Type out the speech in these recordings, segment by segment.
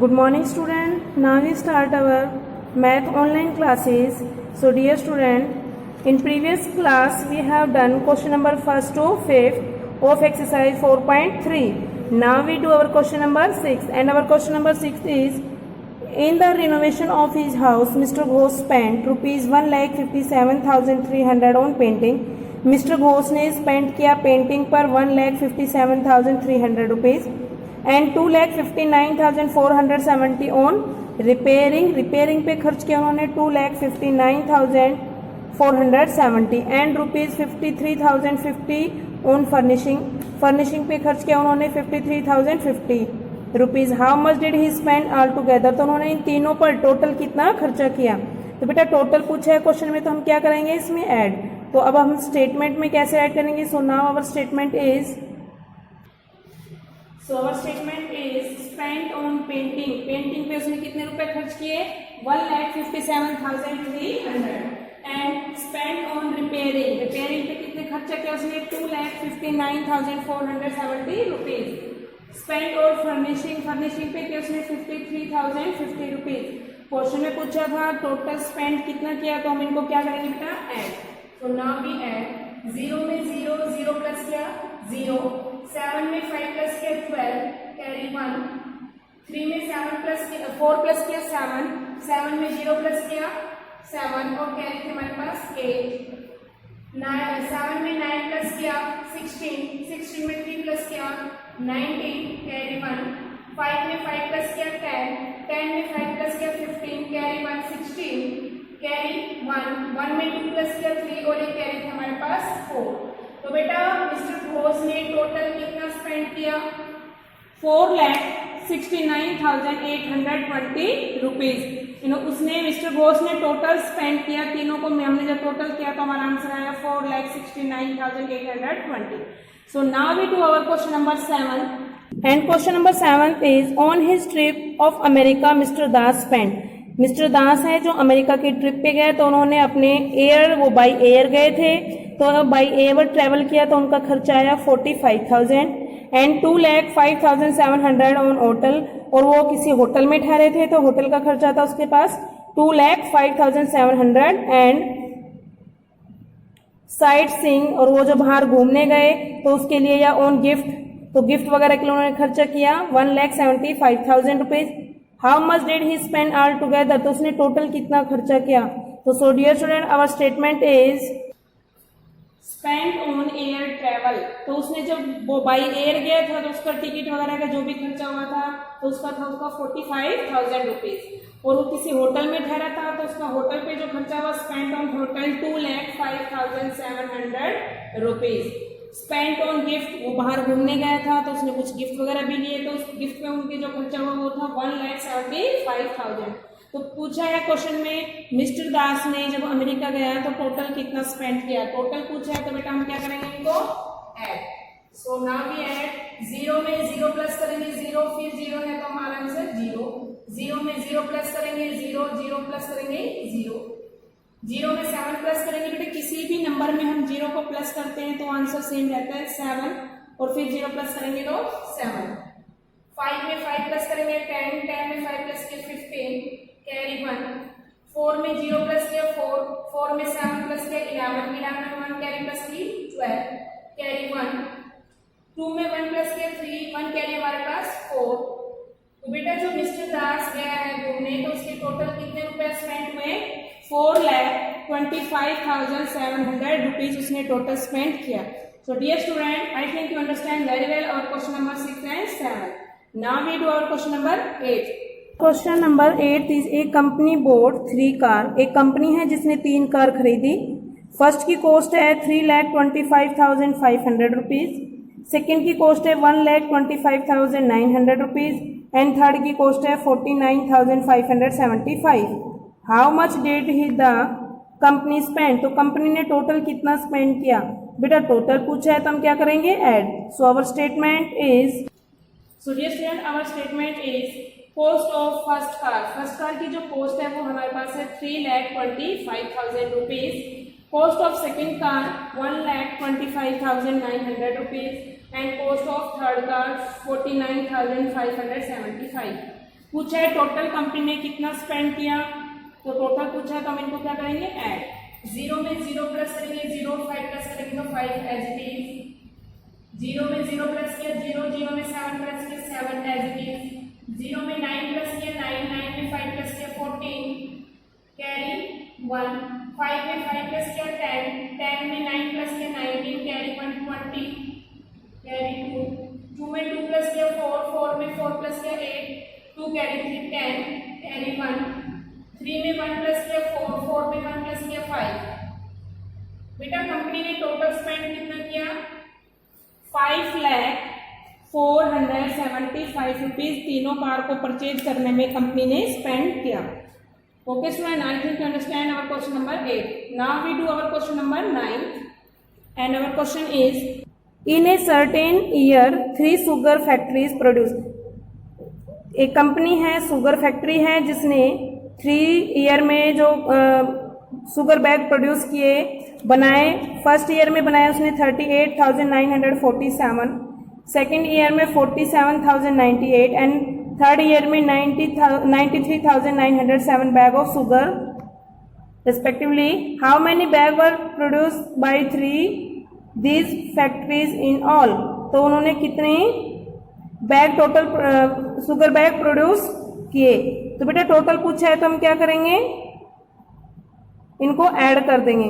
Good morning student. Now we start our math online classes. So dear student, in previous class we have done question number 1st to 5th of exercise 4.3. Now we do our question number 6, and our question number 6 is, in the renovation of his house Mr. Ghosh spent rupees 1,57,300 on painting. Mr. Ghosh ने spend किया painting पर 1,57,300 rupees and 2,59,470 on repairing पे खर्च किया उन्होंने 2,59,470 and rupees 53,050 on furnishing पे खर्च किया उन्होंने 53,050 rupees. How much did he spend all together, तो उन्होंने इन तीनों पर टोटल कितना खर्चा किया. तो बेटा टोटल पूछा है क्वेश्चन में, तो हम क्या करेंगे इसमें ऐड. तो अब हम स्टेटमेंट में कैसे ऐड करेंगे. So now our statement is spent on painting पे उसने कितने रुपए खर्च किए 1,57,300 एंड स्पेंट ऑन रिपेयरिंग पे कितने खर्चा किया उसने 2,59,470 रुपीज. स्पेंड ऑन फर्निशिंग पे किया उसने 53,050 रुपीज. क्वेश्चन में पूछा था टोटल स्पेंड कितना किया, तो हम इनको क्या करेंगे बेटा ऐड. तो नाउ वी ऐड 0 में 0 प्लस किया 0, 7 में 5 प्लस किया 12 कैरी 1, 3 में 4 प्लस किया 7 में 0 प्लस किया 7 और कैरी थे हमारे पास 8, 7 में 9 प्लस किया 16 में 3 प्लस किया 19 कैरी 1, 5 में 5 प्लस किया 10 में 5 प्लस किया 15 कैरी 1 16 कैरी 1 में 2 प्लस किया 3 और एक कैरी थे हमारे पास 4. तो बेटा मिस्टर घोष ने टोटल कितना स्पेंड किया 4,69,820 रुपीज. उसने मिस्टर घोष ने टोटल स्पेंड किया, तीनों को हमने जब टोटल किया तो हमारा आंसर आया 4,69,820. So now we do our question number 7, and question number 7 is on his trip of America Mister Das spend. Mister Das है जो अमेरिका की ट्रिप पे गए, तो उन्होंने अपने बाई एयर गए थे, तो बाई एयर ट्रेवल किया तो उनका खर्चा आया 45,000 एंड 2,05,700 ऑन होटल, और वो किसी होटल में ठहरे थे तो होटल का खर्चा था उसके पास 2,05,700 एंड साइट सीइंग, और वो जो बाहर घूमने गए तो उसके लिए या ऑन गिफ्ट, तो गिफ्ट वगैरह के लिए उन्होंने खर्चा किया 1,75,000 rupees. How much did he spend all together, तो उसने टोटल कितना खर्चा किया. तो so dear student our statement is spend on air travel. तो उसने जब वो बाई एयर गया था तो उसका टिकट वगैरह का जो भी खर्चा हुआ था तो उसका 45,000 रुपीज, और वो किसी होटल में ठहरा था तो उसका होटल पे जो खर्चा हुआ spend on hotel 2,05,700 rupees. Spent on gift, वो बाहर घूमने गया था तो उसने कुछ गिफ्ट वगैरह भी लिए, तो उस गिफ्ट में उनके जो खर्चा हुआ वो था 1,75,000. तो पूछा है क्वेश्चन में मिस्टर दास ने जब अमेरिका गया तो टोटल कितना स्पेंड किया. टोटल पूछा है तो बेटा हम क्या करेंगे इनको add. So now we add 0 में 0 प्लस करेंगे 0, फिर 0 है तो हमारा आंसर 0 में 0 प्लस करेंगे 0 प्लस करेंगे 0 में 7 प्लस करेंगे. बेटे किसी भी नंबर में हम 0 को प्लस करते हैं तो आंसर सेम रहता है 7, और फिर 0 प्लस करेंगे तो 7. 5 में 5 प्लस करेंगे 10 में 5 प्लस किया 15 कैरी 1, 4 में 0 प्लस किया 4 में 7 प्लस किया 11 में 1 कैरी प्लस की 12 कैरी 1, 2 में 1 प्लस किया 3 1 कैरी हमारे पास 4. तो बेटा जो मिस्टर दास गया है घूमने तो उसके टोटल कितने रुपए स्पेंड हुए 4,25,700 रुपीज उसने टोटल स्पेंड किया. So dear student I think you understand very well our question number 6 and 7. Now we do our question number 8. Question number 8 is a company bought 3 car. एक company है जिसने 3 car खरीदी. First की cost है 3,25,500 rupees, second की cost है 1,25,900 rupees and third की cost है 49,575. How much did he the company spend, तो कंपनी ने टोटल कितना स्पेंड किया. बेटा टोटल पूछा है तो हम क्या करेंगे add. So our statement is cost of first car की जो कॉस्ट है वो हमारे पास है 3,25,000 rupees. Cost of second car 1,25,900 rupees and cost of third car 49,575. पूछा है टोटल कंपनी ने कितना स्पेंड किया, तो टोटल पूछा है तो हम इनको क्या करेंगे ऐड, 0 में 0 प्लस करेंगे 0, 5 प्लस करेंगे तो 5 एज इट इज, 0 में 0 प्लस किया 0, 0 में 7 प्लस किया 7 एज इट इज, 0 में 9 प्लस किया 9, 9 में 5 प्लस किया 14 कैरी 1, 5 में 5 प्लस किया 10, 10 में 9 प्लस किया 19 कैरी 1 20 कैरी 2, 2 में 2 प्लस किया 4, 4 में 4 प्लस किया 8 2 कैरी 3 10 कैरी 1, 3 में 1 प्लस किया 4, 4 में 1 प्लस किया 5। बेटा कंपनी ने टोटल स्पेंड कितना किया 5,475 रुपीज तीनों कार को परचेज करने में कंपनी ने स्पेंड किया। Okay student, I think you understand our question number 8। Now we do our question number 9 and our question is in a certain year 3 sugar factories produce. एक company है sugar factory है जिसने 3 year में जो sugar bag produce किए बनाए, first year में बनाया उसने 38,947, सेकेंड ईयर में 47,098 एंड थर्ड ईयर में 93,907 bag of sugar respectively. How many bags were produced by 3 factories in all? तो उन्होंने कितने bag total sugar bag produce किए। तो बेटा टोटल पूछा है तो हम क्या करेंगे, इनको ऐड कर देंगे।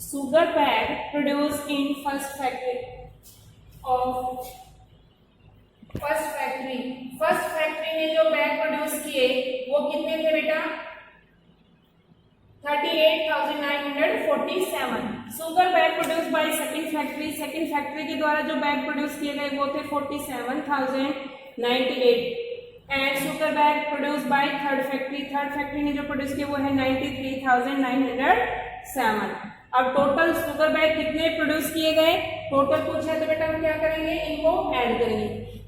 Sugar bag produce in first factory ने जो बैग प्रोड्यूस किए वो कितने थे बेटा 38,947। Sugar bag produce by second factory के द्वारा जो बैग प्रोड्यूस किए गए वो थे 47,098 and sugar bag produce by third factory ने जो प्रोड्यूस किए वो है 93,907। अब टोटल शुगर बैग कितने प्रोड्यूस किए गए, टोटल पूछा है तो बेटा हम क्या करेंगे, इनको ऐड करेंगे।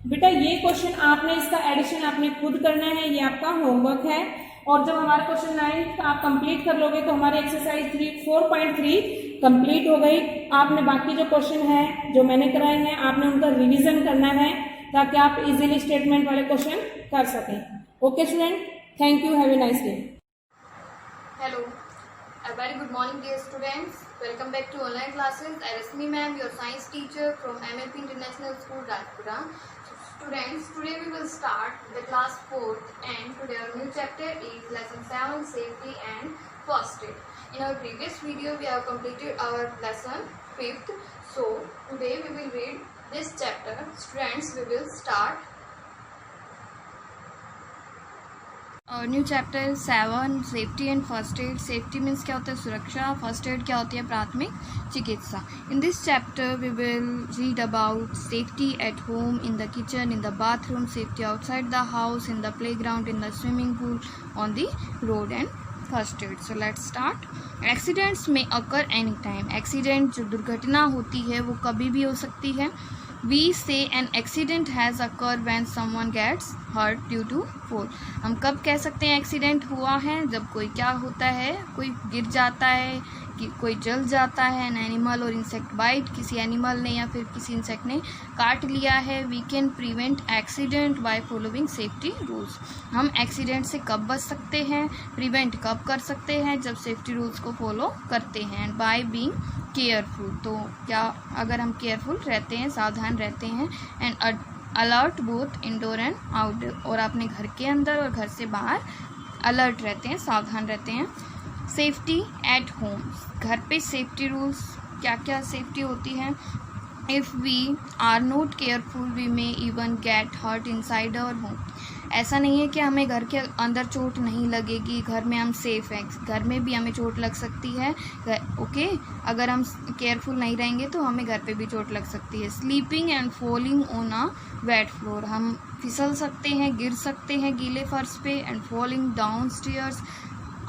बेटा ये क्वेश्चन आपने इसका एडिशन आपने खुद करना है, ये आपका होमवर्क है। और जब हमारा क्वेश्चन 9 आप कंप्लीट कर लोगे तो हमारी एक्सरसाइज 4.3 कंप्लीट हो गई। आपने बाकी जो क्वेश्चन है जो मैंने कराए हैं आपने उनका रिवीजन करना है ताकि आप इजीली स्टेटमेंट वाले क्वेश्चन कर सकें। Okay student, thank you, have a nice day. Hello, a very good morning dear students. Welcome back to online classes. I Rasmi ma'am, your science teacher from MLP International School, Rajpura. Students, today we will start the class 4th and today our new chapter is lesson 7, safety and first aid. In our previous video we have completed our lesson 5th. So today we will read this chapter. Students, we will start our new chapter 7, safety and first aid. Safety means क्या होता है सुरक्षा, first aid क्या होती है प्राथमिक चिकित्सा। In this chapter we will read about safety at home, in the kitchen, in the bathroom, safety outside the house, in the playground, in the swimming pool, on the road and first aid. So let's start. Accidents may occur anytime. Accident जो दुर्घटना होती है वो कभी भी हो सकती है। We say an accident has occurred when someone gets hurt due to fall. हम कब कह सकते हैं एक्सीडेंट हुआ है, जब कोई क्या होता है, कोई गिर जाता है, कि कोई जल जाता है, एन एनिमल और इंसेक्ट बाइट, किसी एनिमल ने या फिर किसी इंसेक्ट ने काट लिया है। We can prevent accident by following safety rules. हम एक्सीडेंट से कब बच सकते हैं, प्रिवेंट कब कर सकते हैं, जब सेफ्टी रूल्स को फॉलो करते हैं। एंड बाय बीइंग केयरफुल, तो क्या अगर हम केयरफुल रहते हैं, सावधान रहते हैं। And alert both indoor and outdoor, और अपने घर के अंदर और घर से बाहर अलर्ट रहते हैं, सावधान रहते हैं। सेफ्टी एट होम, घर पे सेफ्टी रूल्स क्या क्या सेफ्टी होती है। If we are not careful we may even get hurt inside our home. ऐसा नहीं है कि हमें घर के अंदर चोट नहीं लगेगी, घर में हम सेफ हैं, घर में भी हमें चोट लग सकती है। ओके, अगर हम केयरफुल नहीं रहेंगे तो हमें घर पे भी चोट लग सकती है। Sleeping and falling on a wait floor, हम फिसल सकते हैं, गिर सकते हैं गीले फर्श पे। And falling down stairs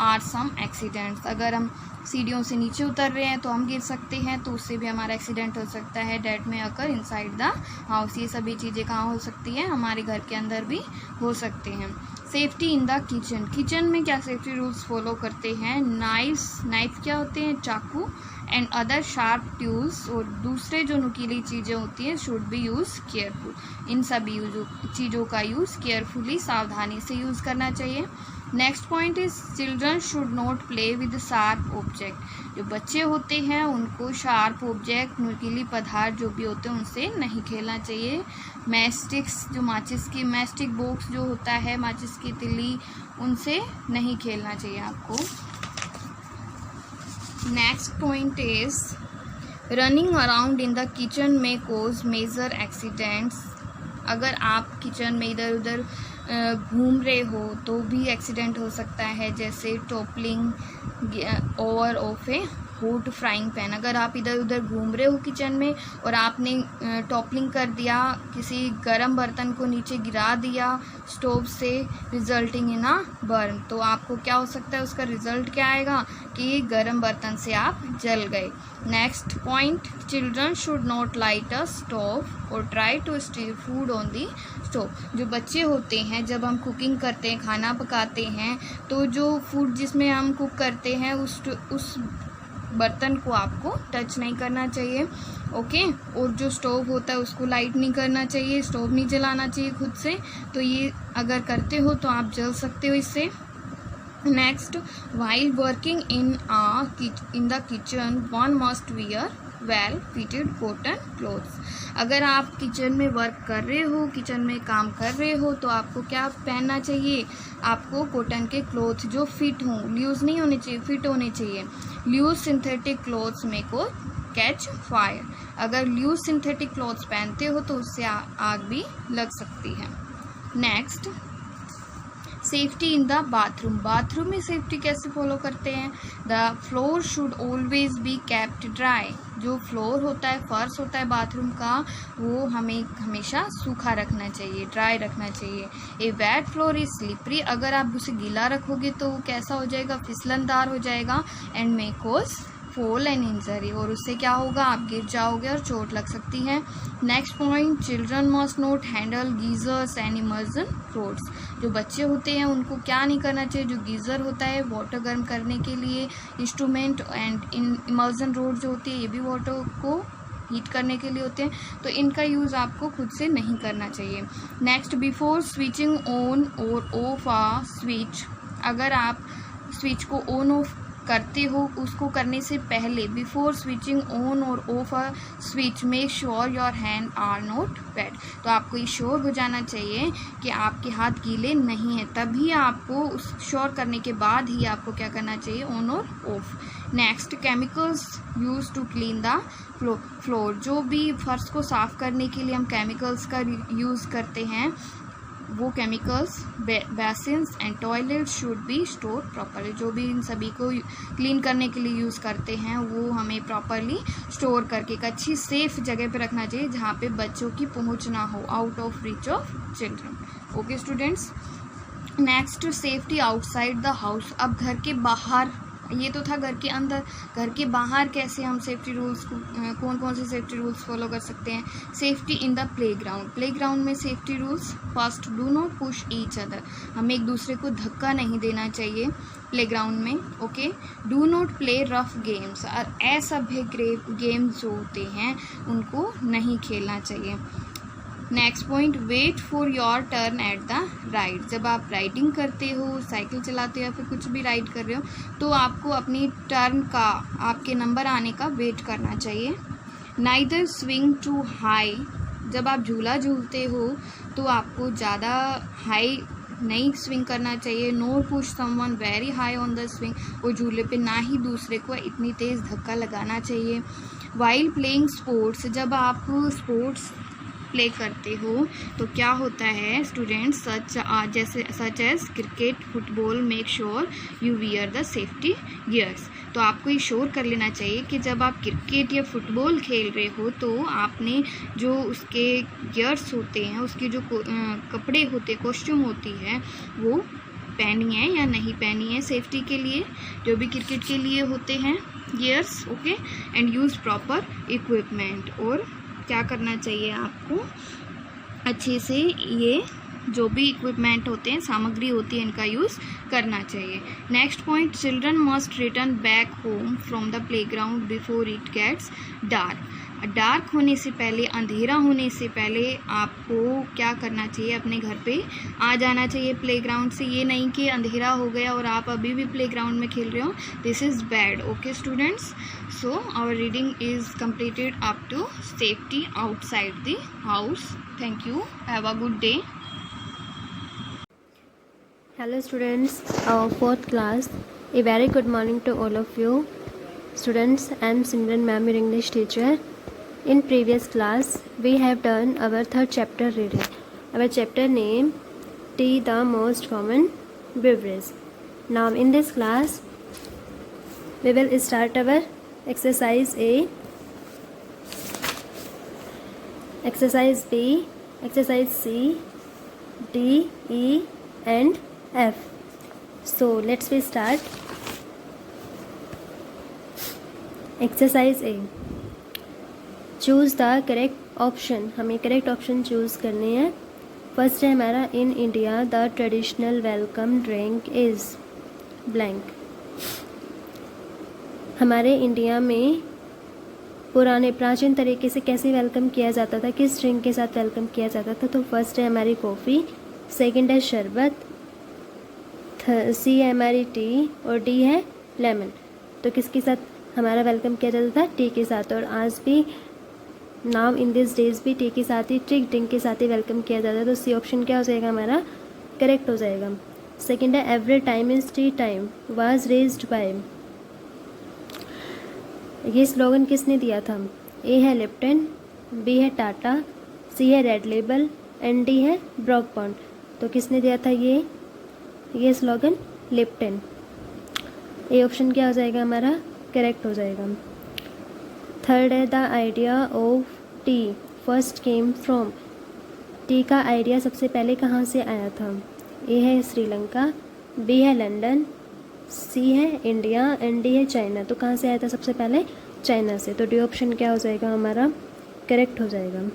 are some accidents, अगर हम सीढ़ियों से नीचे उतर रहे हैं तो हम गिर सकते हैं, तो उससे भी हमारा एक्सीडेंट हो सकता है। डेट में अकर इनसाइड द हाउस, ये सभी चीज़ें कहाँ हो सकती हैं, हमारे घर के अंदर भी हो सकते हैं। Safety in the kitchen, kitchen में क्या सेफ्टी रूल्स फॉलो करते हैं। नाइफ क्या होते हैं, चाकू। एंड अदर शार्प टूल्स, और दूसरे जो नुकीली चीज़ें होती हैं शुड बी यूज़ केयरफुल। इन सभी चीज़ों का यूज़ केयरफुली, सावधानी से यूज़ करना चाहिए। Next point is children should not play with sharp object. जो बच्चे होते हैं उनको शार्प ऑब्जेक्ट, नुकीली पदार्थ जो भी होते हैं उनसे नहीं खेलना चाहिए। मैस्टिक्स, जो माचिस की मैस्टिक बॉक्स जो होता है, माचिस की तिल्ली, उनसे नहीं खेलना चाहिए आपको। Next point is running around in the kitchen में कॉज मेजर एक्सीडेंट्स। अगर आप किचन में इधर उधर घूम रहे हो तो भी एक्सीडेंट हो सकता है, जैसे toppling over of A hot frying pan. अगर आप इधर उधर घूम रहे हो किचन में और आपने टॉपलिंग कर दिया, किसी गर्म बर्तन को नीचे गिरा दिया स्टोव से, रिजल्टिंग इन अ बर्न, तो आपको क्या हो सकता है, उसका रिजल्ट क्या आएगा कि गर्म बर्तन से आप जल गए। Next point, children should not light a stove और try to stir food on the stove. जो बच्चे होते हैं, जब हम कुकिंग करते हैं, खाना पकाते हैं, तो जो फूड जिसमें हम कुक करते हैं उस बर्तन को आपको टच नहीं करना चाहिए, ओके। और जो स्टोव होता है उसको लाइट नहीं करना चाहिए, स्टोव नहीं जलाना चाहिए खुद से, तो ये अगर करते हो तो आप जल सकते हो इससे। Next, while working in the kitchen one must wear well fitted cotton clothes. अगर आप किचन में वर्क कर रहे हो, किचन में काम कर रहे हो, तो आपको क्या पहनना चाहिए, आपको कॉटन के क्लोथ जो फिट हों, लूज नहीं होने चाहिए, फिट होने चाहिए। लूज सिंथेटिक क्लोथ्स में को कैच फायर। अगर लूज सिंथेटिक क्लोथ्स पहनते हो तो उससे आग भी लग सकती है। Next, safety in the bathroom. Bathroom में सेफ्टी कैसे फॉलो करते हैं, the floor should always be kept dry. जो फ्लोर होता है, फर्श होता है बाथरूम का, वो हमें हमेशा सूखा रखना चाहिए, ड्राई रखना चाहिए। ए वेट फ्लोर इज स्लिपरी। अगर आप उसे गीला रखोगे तो वो कैसा हो जाएगा, फिसलनदार हो जाएगा, and may cause fall and injury, और उससे क्या होगा, आप गिर जाओगे और चोट लग सकती है। Next point, children must not handle geysers and immersion rods. जो बच्चे होते हैं उनको क्या नहीं करना चाहिए, जो गीज़र होता है वाटर गर्म करने के लिए इंस्ट्रूमेंट, एंड इमर्जन रोड जो होती है ये भी वाटर को हीट करने के लिए होते हैं, तो इनका यूज़ आपको खुद से नहीं करना चाहिए। नेक्स्ट, बिफोर स्विचिंग ऑन और ऑफ आ स्विच। अगर आप स्विच को ऑन ऑफ करते हो, उसको करने से पहले, बिफोर स्विचिंग ऑन और off a switch, make sure your hand are not wet. तो आपको ये श्योर हो जाना चाहिए कि आपके हाथ गीले नहीं हैं, तभी आपको उस श्योर करने के बाद ही आपको क्या करना चाहिए, ऑन और off. Next, chemicals use to clean the floor. जो भी फर्श को साफ करने के लिए हम केमिकल्स का यूज़ करते हैं, वो chemicals basins and toilet should be store properly. जो भी इन सभी को क्लीन करने के लिए यूज़ करते हैं वो हमें प्रॉपरली स्टोर करके एक अच्छी सेफ जगह पे रखना चाहिए जहाँ पे बच्चों की पहुँच ना हो, out of reach of children. Okay students, next, safety outside the house. अब घर के बाहर, ये तो था घर के अंदर, घर के बाहर कैसे हम सेफ्टी रूल्स को, कौन कौन से सेफ्टी रूल्स फॉलो कर सकते हैं। Safety in the playground. Playground में safety rules, first, do not push each other. हमें एक दूसरे को धक्का नहीं देना चाहिए प्लेग्राउंड में, okay. Do not play rough games. और असभ्य गेम्स जो होते हैं उनको नहीं खेलना चाहिए। Next point, wait for your turn at the ride. जब आप राइडिंग करते हो, साइकिल चलाते हो या फिर कुछ भी राइड कर रहे हो, तो आपको अपनी टर्न का, आपके नंबर आने का वेट करना चाहिए। Neither swing too high. जब आप झूला झूलते हो तो आपको ज़्यादा हाई नहीं स्विंग करना चाहिए। No push someone very high on the swing. वो झूले पे ना ही दूसरे को इतनी तेज़ धक्का लगाना चाहिए। While playing sports. जब आप स्पोर्ट्स प्ले करते हो तो क्या होता है students, such as cricket, football, make sure you wear the safety gears. तो आपको ये श्योर कर लेना चाहिए कि जब आप क्रिकेट या फुटबॉल खेल रहे हो तो आपने जो उसके गियर्स होते हैं, उसके जो कपड़े होते, कॉस्ट्यूम होती है, वो पहनी है या नहीं पहनी है सेफ्टी के लिए, जो भी क्रिकेट के लिए होते हैं gears, okay. And use proper equipment. और क्या करना चाहिए आपको, अच्छे से ये जो भी इक्विपमेंट होते हैं, सामग्री होती है, इनका यूज़ करना चाहिए। Next point, children must return back home from the playground before it gets dark. Dark होने से पहले, अंधेरा होने से पहले आपको क्या करना चाहिए, अपने घर पे आ जाना चाहिए प्लेग्राउंड से। ये नहीं कि अंधेरा हो गया और आप अभी भी प्लेग्राउंड में खेल रहे हो, this is bad. Okay students, so our reading is completed up to safety outside the house. Thank you. Have a good day. Hello students, our fourth class. A very good morning to all of you. Students, I am Simran ma'am, your English teacher. In previous class, we have done our third chapter reading. Our chapter name, Tea, the most common beverage. Now in this class, we will start our exercise A, exercise B, exercise C, D, E and F. So let's we start. Exercise A. Choose the correct option. हमें correct option choose करने हैं। First है हमारा, in India the traditional welcome drink is blank. हमारे India में पुराने प्राचीन तरीके से कैसे वेलकम किया जाता था, किस ड्रिंक के साथ वेलकम किया जाता था। तो फर्स्ट है हमारी कॉफ़ी, सेकंड है शरबत, सी है हमारी टी और डी है लेमन। तो किसके साथ हमारा वेलकम किया जाता था, टी के साथ। और आज भी, नाउ इन दिस डेज भी टी के साथ ही, टी ड्रिंक के साथ ही वेलकम किया जाता है। तो सी ऑप्शन क्या हो जाएगा हमारा, करेक्ट हो जाएगा। सेकंड है every time is T time was raised bye. ये स्लोगन किसने दिया था, ए है लिप्टन, बी है टाटा, सी है रेड लेबल एंड डी है ब्रॉक बॉन्ड। तो किसने दिया था ये स्लोगन, लिप्टन। ए ऑप्शन क्या हो जाएगा हमारा, करेक्ट हो जाएगा। थर्ड है the idea of T first came from. T का आइडिया सबसे पहले कहाँ से आया था, ए है श्रीलंका, बी है लंदन, सी है इंडिया एंड डी है चाइना। तो कहाँ से आया था सबसे पहले, चाइना से। तो डी ऑप्शन क्या हो जाएगा हमारा, करेक्ट हो जाएगा।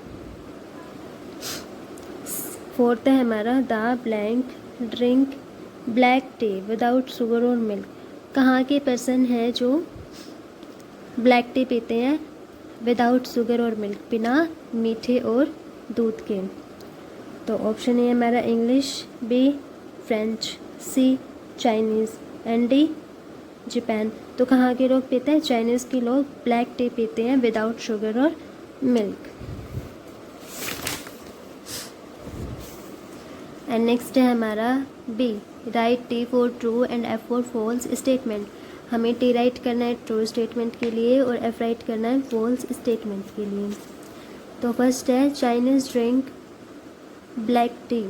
फोर्थ है हमारा, the blank drink black T without sugar और मिल्क। कहाँ के पर्सन है जो ब्लैक टी पीते हैं विदाउट शुगर और मिल्क, बिना मीठे और दूध के। तो ऑप्शन ए हमारा English, B French, C Chinese and D Japan. तो कहाँ के लोग पीते हैं, चाइनीज़ के लोग ब्लैक टी पीते हैं विदाउट शुगर और मिल्क। एंड नेक्स्ट है हमारा B, right T for true and F for false statement. हमें टी राइट करना है ट्रू स्टेटमेंट के लिए और एफ राइट करना है फॉल्स स्टेटमेंट के लिए। तो फर्स्ट है Chinese drink black T.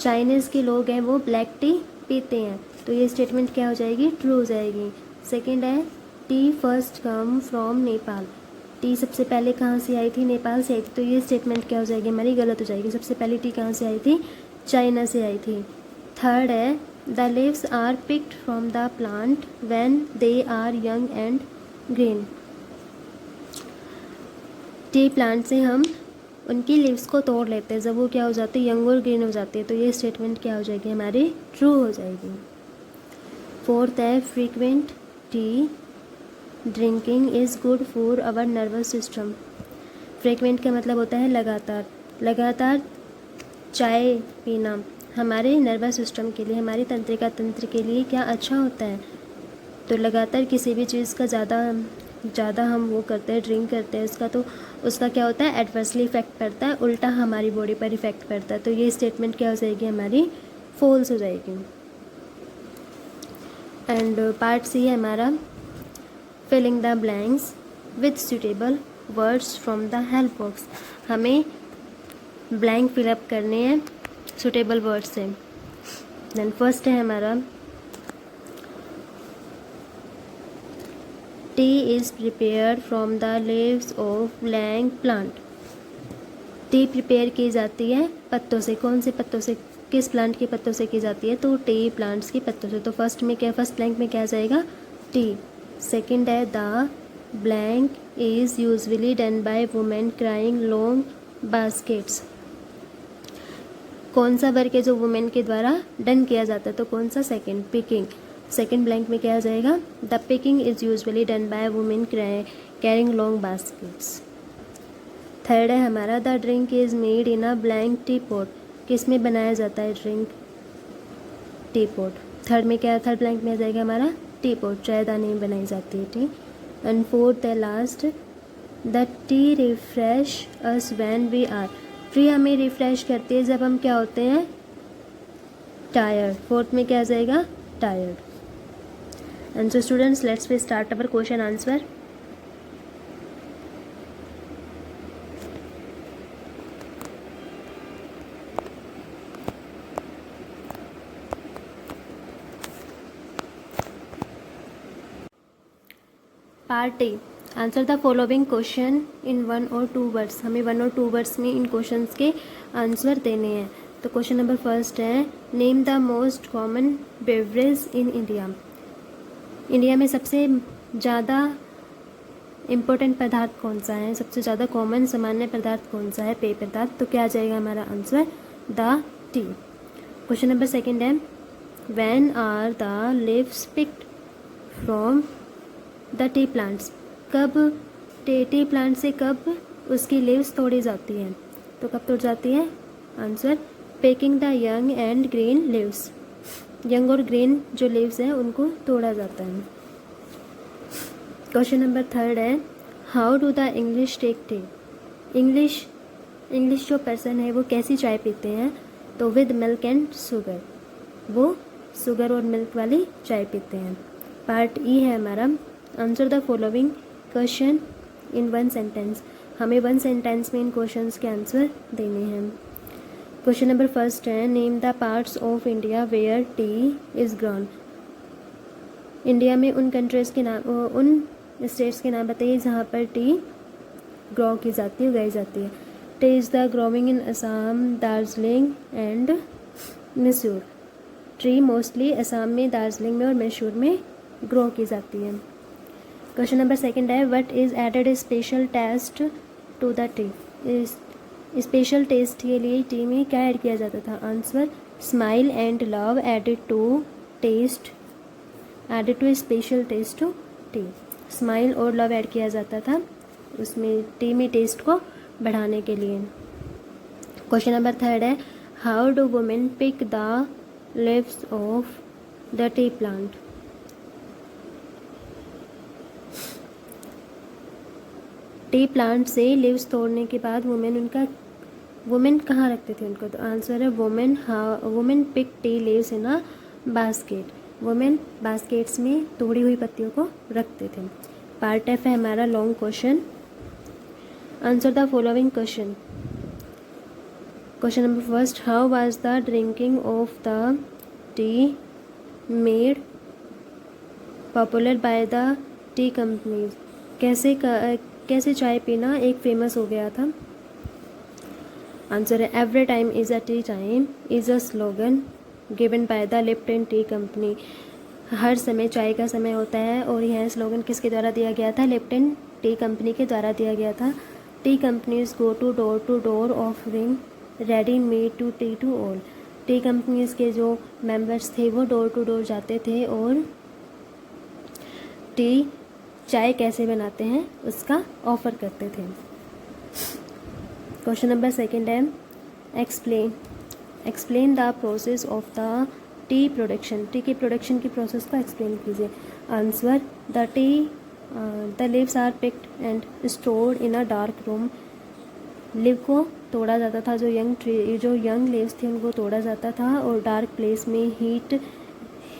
Chinese के लोग हैं वो ब्लैक टी पीते हैं, तो ये स्टेटमेंट क्या हो जाएगी, ट्रू हो जाएगी। सेकंड है T first come from Nepal. T सबसे पहले कहाँ से आई थी, नेपाल से आई थी। तो ये स्टेटमेंट क्या हो जाएगी हमारी, गलत हो जाएगी। सबसे पहले टी कहाँ से आई थी, चाइना से आई थी। थर्ड है the leaves are picked from the plant when they are young and green. Tea plant से हम उनकी लीव्स को तोड़ लेते हैं जब वो क्या हो जाती है, यंग और ग्रीन हो जाती है। तो ये स्टेटमेंट क्या हो जाएगी हमारी, ट्रू हो जाएगी। फोर्थ है frequent tea drinking is good for our nervous system. Frequent का मतलब होता है लगातार। लगातार चाय पीना हमारे नर्वस सिस्टम के लिए, हमारी तंत्रिका तंत्र के लिए क्या अच्छा होता है। तो लगातार किसी भी चीज़ का ज़्यादा हम वो करते हैं, ड्रिंक करते हैं उसका, तो उसका क्या होता है, एडवर्सली इफेक्ट पड़ता है, उल्टा हमारी बॉडी पर इफेक्ट पड़ता है। तो ये स्टेटमेंट क्या हो जाएगी हमारी, फॉल्स हो जाएगी। एंड पार्ट सी है हमारा filling the blanks with suitable words from the help box. हमें ब्लैंक फिलअप करने हैं सुटेबल वर्ड से। देन फर्स्ट है हमारा tea is prepared from the leaves of blank plant. Tea prepare की जाती है पत्तों से। कौन से पत्तों से, किस प्लांट के पत्तों से की जाती है, तो टी प्लांट्स के पत्तों से। तो फर्स्ट में क्या, फर्स्ट ब्लैंक में क्या जाएगा, टी। सेकंड है the blank is usually done by women crying long baskets. कौन सा वर्क है जो वुमेन के द्वारा डन किया जाता है, तो कौन सा, सेकंड, पिकिंग। सेकंड ब्लैंक में क्या आ जाएगा, the picking is usually done by women carrying long baskets. Third है हमारा, the drink is made in a blank T pot, किस में बनाया जाता है ड्रिंक, टी पॉट। थर्ड में क्या, थर्ड ब्लैंक में आ जाएगा हमारा टी पॉट, चायदानी में बनाई जाती है टी। एंड फोर्थ है last, the tea refresh us when we are, tea हमें रिफ्रेश करती है जब हम क्या होते हैं, टायर्ड। फोर्थ में क्या आ जाएगा, tired. And so students, let's we start our question answer. Part A, answer the following question in 1 और 2 वर्ड्स, हमें 1 और 2 वर्ड्स में इन क्वेश्चंस के आंसर देने हैं। तो क्वेश्चन नंबर फर्स्ट है, name the most common beverage in India, India में सबसे ज़्यादा इम्पोर्टेंट पदार्थ कौन सा है, सबसे ज़्यादा कॉमन सामान्य पदार्थ कौन सा है, पेय पदार्थ। तो क्या आ जाएगा हमारा answer, the tea. Question number second है, when are the leaves picked from the tea plants, कब टी प्लांट से कब उसकी लीव्स तोड़ी जाती हैं, तो कब तोड़ जाती है, answer picking the young and green leaves, young और ग्रीन जो लीव्स हैं उनको तोड़ा जाता है। क्वेश्चन नंबर थर्ड है, how do the English take tea, English जो पर्सन है वो कैसी चाय पीते हैं, तो विद मिल्क एंड शुगर, वो शुगर और मिल्क वाली चाय पीते हैं। पार्ट ई है हमारा, answer the following question in 1 sentence, हमें 1 सेंटेंस में इन क्वेश्चंस के आंसर देने हैं। क्वेश्चन नंबर फर्स्ट है, name the parts of India where tea is grown, India में उन कंट्रीज़ के नाम, उन स्टेट्स के नाम बताइए जहाँ पर टी ग्रो की जाती है, उगाई जाती है। T is the growing in Assam, Darjeeling and Mysore, tree mostly Assam में, दार्जिलिंग में और मैसूर में ग्रो की जाती है। क्वेश्चन नंबर सेकंड है, what is added special taste to the tea, special taste के लिए टी में क्या ऐड किया जाता था, answer smile and love added to taste, added to special taste to tea, smile और लव ऐड किया जाता था उसमें टी में टेस्ट को बढ़ाने के लिए। क्वेश्चन नंबर थर्ड है, how do women pick the leaves of the tea plant, tea plant से लीव्स तोड़ने के बाद वुमेन कहाँ रखते थे उनको, तो आंसर है women pick tea leaves in a basket, women baskets में तोड़ी हुई पत्तियों को रखते थे। पार्ट एफ है हमारा long question, answer the following question. Question number first, how was the drinking of the T made popular by the T companies, कैसे चाय पीना एक फेमस हो गया था, आंसर है every time is a tea time is a slogan given by the Lipton tea company, हर समय चाय का समय होता है और यह स्लोगन किसके द्वारा दिया गया था, लिप्टन टी कंपनी के द्वारा दिया गया था। Tea companies go to door offering ready made to tea to all, tea companies के जो मेंबर्स थे वो डोर टू डोर जाते थे और टी चाय कैसे बनाते हैं उसका ऑफ़र करते थे। क्वेश्चन नंबर सेकंड है, explain the process of the tea production, tea की प्रोडक्शन की प्रोसेस को एक्सप्लेन कीजिए, answer the leaves are picked and stored in a dark room, leave को तोड़ा जाता था, जो यंग लीव्स थी उनको तोड़ा जाता था और डार्क प्लेस में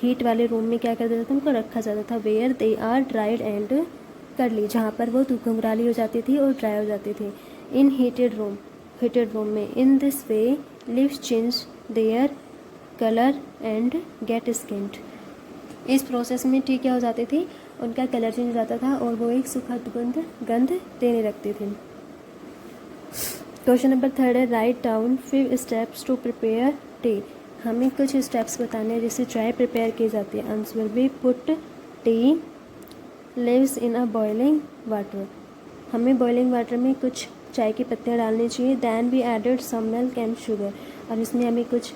हीट वाले रूम में क्या कर देता था, उनको रखा जाता था, where they are dried and curly, जहाँ पर वो घुंघराली हो जाती थी और ड्राई हो जाती थी। इन हीटेड रूम में, in this way leaves change their colour and get skinned, इस प्रोसेस में टी क्या हो जाती थी, उनका कलर चेंज हो जाता था और वो एक सुखद गंध देने लगती थी। क्वेश्चन नंबर थर्ड है, write down 5 steps to prepare tea, हमें कुछ स्टेप्स बताने हैं जिससे चाय प्रिपेयर की जाती है, आंसर भी put tea leaves in a boiling water, हमें बॉइलिंग वाटर में कुछ चाय की पत्तियाँ डालनी चाहिए, then we added some milk and sugar, और इसमें हमें कुछ